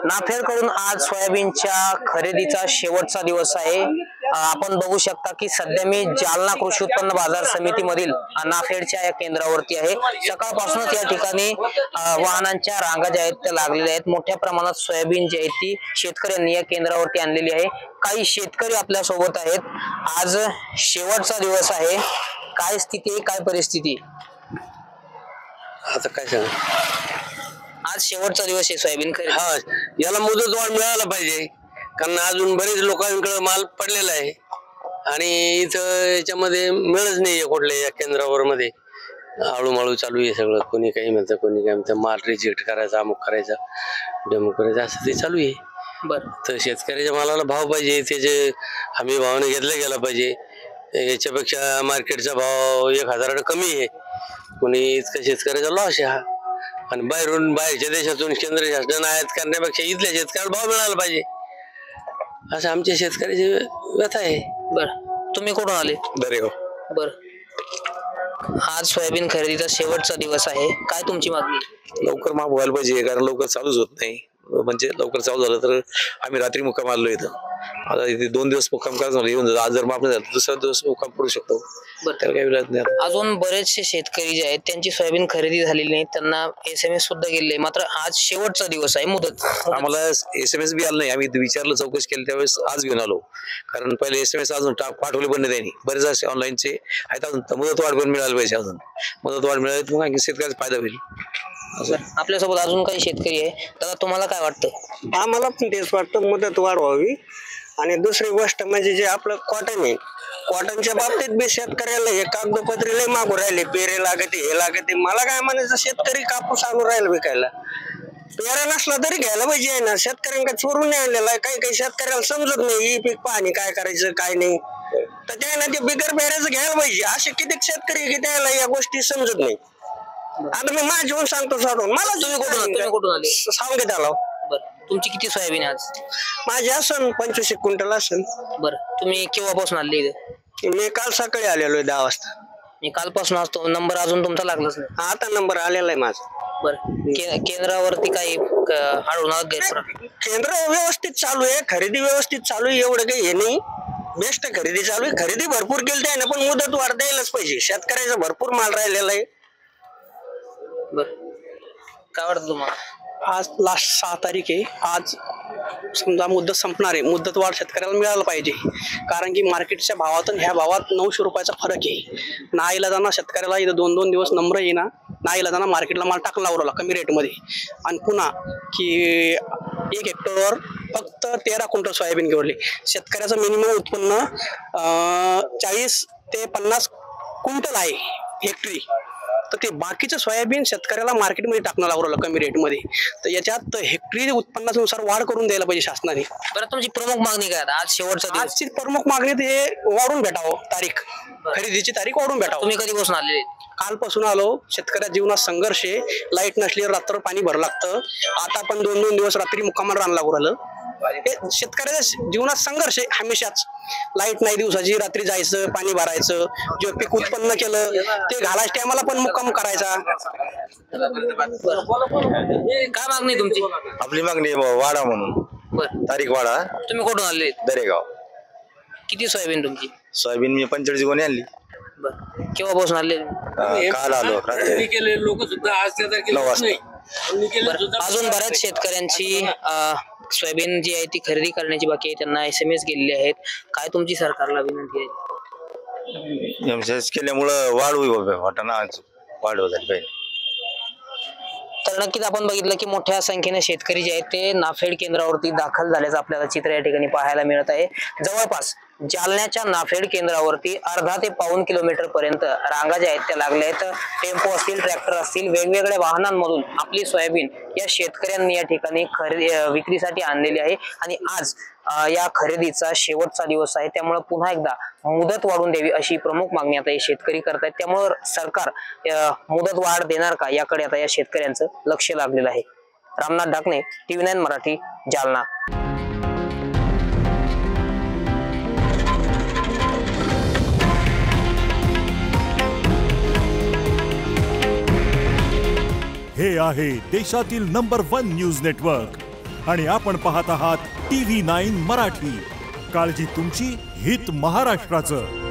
नाफेडकडून आज सोयाबीनच्या खरेदीचा शेवटचा दिवस आहे। आपण बघू शकता की सध्या मी जालना कृषी उत्पन्न बाजार समितीमधील नाफेडच्या या केंद्रावरती आहे। सकाळपासूनच या ठिकाणी वाहनांच्या रांगा ज्या आहेत त्या लागलेल्या आहेत। मोठ्या प्रमाणात सोयाबीन जी आहे ती शेतकऱ्यांनी या केंद्रावरती आणलेली आहे। काही शेतकरी आपल्या सोबत आहेत। आज शेवटचा दिवस आहे, काय स्थिती आहे, काय परिस्थिती? आता काय सांग, आज शेवटचा दिवस आहे सोयाबीन खरेदी। हा, याला मुदतवाढ मिळायला पाहिजे, कारण अजून बरेच लोकांकडे माल पडलेला आहे आणि इथं याच्यामध्ये मिळच नाहीये कुठल्या या केंद्रावर मध्ये। आळूमाळू चालू आहे सगळं, कोणी काही म्हणतं, कोणी काय म्हणतं, माल रिजेक्ट करायचा, अमुक करायचा, डेमो करायचा, असं ते चालू आहे। बरं, तर शेतकऱ्याच्या मालाला भाव पाहिजे, त्याचे हमी भावाने घेतला गेला पाहिजे। याच्यापेक्षा मार्केटचा भाव 1000 कमी आहे, कोणी इतका शेतकऱ्याचा लॉस आहे हा। आणि बाहेरच्या देशातून केंद्र शासनाने आयात करण्यापेक्षा इथल्या शेतकऱ्याला भाव मिळाला पाहिजे, असं आमच्या शेतकऱ्याची व्यथा आहे। बरं, तुम्ही कुठून आले? दरेगाव। बरं, आज सोयाबीन खरेदीचा शेवटचा दिवस आहे, काय तुमची मागणी? लवकर माफ व्हायला पाहिजे, कारण लवकर चालूच होत नाही। म्हणजे लवकर चालू झालं तर आम्ही रात्री मुक्काम आलो इथं। आता इथे 2 दिवस मुक्काम करायचं येऊन आज जर माफ नाही झालं दुसरा दिवस मुक्काम पडू शकतो। त्याला काही विलाज नाही। अजून बरेचसे शेतकरी जे आहेत त्यांची सोयाबीन खरेदी झालेली नाही, त्यांना SMS सुद्धा गेले, मात्र आज शेवटचा दिवस आहे, मुदत। आम्हाला SMS बी आलं नाही, आम्ही विचारलं, चौकशी केली, त्यावेळेस आज घेऊन आलो। कारण पहिले SMS अजून पाठवले पण नाही त्यांनी, बरेच असे ऑनलाईनचे आहेत। अजून मुदतवाढ पण मिळाली पाहिजे, अजून मुदतवाढ मिळाली मग आणखी शेतकऱ्याचा फायदा होईल। आपल्यासोबत अजून काही शेतकरी आहे, दादा तुम्हाला काय वाटतं? आम्हाला पण तेच वाटतं, मुदत वाढवावी। आणि दुसरी गोष्ट म्हणजे जे आपलं कॉटन आहे, कॉटनच्या बाबतीत बी शेतकऱ्याला हे कागदपत्री लय मागू राहिले, पेरे लागते, हे लागते। मला काय म्हणायचं, शेतकरी कापूस आणून राहिला विकायला, पेरा नसला तरी घ्यायला पाहिजे आहे ना। शेतकऱ्यांना चोरून नाही आणलेला आहे, काही काही शेतकऱ्याला समजत नाही ही पीक पाहणी काय करायचं काय नाही, तर त्याला ते बिगर पेऱ्याचं घ्यायला पाहिजे। असे किती शेतकरी की त्याला या गोष्टी समजत नाही। आता मी माझ्या जेवण सांगतो सोडून, मला तुम्ही कुठून आले? सांगे त्याला। बरं, तुमची किती सोयाबीन आहे आज? माझी असन 25 क्विंटल असन। बरं, तुम्ही केव्हापासून आले इथे? मी काल सकाळी आलेलो आहे 10 वाजता। मी कालपासून असतो, नंबर अजून तुमचा लागलाच नाही? आता नंबर आलेला आहे माझा। बरं, केंद्रावरती काही आढळून केंद्र व्यवस्थित चालू आहे, खरेदी व्यवस्थित चालू आहे, एवढं काही हे नाही, बेस्ट खरेदी चालू आहे। खरेदी भरपूर केली आहे ना, पण मुदत वाढ द्यायलाच पाहिजे, शेतकऱ्याचा भरपूर माल राहिलेला आहे। बरं, काय वाटतं तुम्हाला? आज लास्ट 6 तारीख आहे, आज समजा मुदत संपणार आहे, मुदत वाढ शेतकऱ्याला मिळायला पाहिजे, कारण की मार्केटच्या भावातून ह्या भावात 900 रुपयाचा फरक आहे। नाईलाजाना शेतकऱ्याला इथं 2-2 दिवस नंबर येईना, नाईलाजाना मार्केटला माल टाकला उरला कमी रेटमध्ये। आणि पुन्हा की 1 हेक्टरवर फक्त 13 क्विंटल सोयाबीन घेवली, शेतकऱ्याचं मिनिमम उत्पन्न 40 ते 50 क्विंटल आहे हेक्टरी, तर ते बाकीचं सोयाबीन शेतकऱ्याला मार्केटमध्ये टाकणं लागलं कमी रेटमध्ये। तर याच्यात हेक्टरी उत्पन्नानुसार वाढ करून द्यायला पाहिजे शासनाने। बरं, तुमची प्रमुख मागणी काय आज शेवटचा दिवस? आजची प्रमुख मागणी हे वाढून भेटावं, तारीख खरेदीची तारीख वाढून भेटावं। तुम्ही कधीपासून आलेले? कालपासून आलो। शेतकऱ्या जीवनात संघर्ष आहे, लाईट नसली रात्र पाणी भर लागतं, आता पण 2-2 दिवस रात्री मुक्कामाला रान लागू राहिलं। शेतकऱ्याच्या जीवनात संघर्ष आहे हमेशाच, लाईट नाही दिवसाची, रात्री जायचं पाणी भरायचं, जे पीक उत्पन्न केलं ते घालायच्या टायमाला पण मुक्काम करायचा। काय मागणी तुमची? आपली मागणी वाढा म्हणून, बरं, तारीख वाढा। तुम्ही कुठून आले? दरेगाव। किती सोयाबीन तुमची? सोयाबीन मी 45 गोणी आणली। बरं, केव्हापासून आले? काल आलो, लोक सुद्धा आज 9 वाजता। अजून बऱ्याच शेतकऱ्यांची सोयाबीन जी आहे ती खरेदी करण्याची बाकी आहे, त्यांना SMS गेलेले आहेत, काय तुमची सरकारला विनंती आहे? SMS केल्यामुळं वाढ होईल, वाटाणा वाढ झाली पाहिजे। तर नक्कीच आपण बघितलं की मोठ्या संख्येने शेतकरी जे आहेत ते नाफेड केंद्रावरती दाखल झाल्याचं आपल्याला चित्र या ठिकाणी पाहायला मिळत आहे। जवळपास जालन्याच्या नाफेड केंद्रावरती अर्धा ते पाऊण किलोमीटर पर्यंत रांगा ज्या आहेत त्या लागल्या आहेत। टेम्पो असतील, ट्रॅक्टर असतील, वेगवेगळ्या वाहनांमधून आपली सोयाबीन या शेतकऱ्यांनी या ठिकाणी विक्रीसाठी आणलेली आहे। आणि आज या खरेदीचा शेवटचा दिवस आहे, त्यामुळे पुन्हा एकदा मुदत वाढवून द्यावी अशी प्रमुख मागणी आता हे शेतकरी करतायत। त्यामुळे सरकार मुदत वाढ देणार का याकडे आता या शेतकऱ्यांचं लक्ष लागलेलं आहे। रामनाथ ढाकणे, TV9 मराठी, जालना। हे आहे देशातील नंबर 1 न्यूज नेटवर्क आणि आपण पाहत आहात TV9 मराठी. काळजी तुमची, हित महाराष्ट्राचं.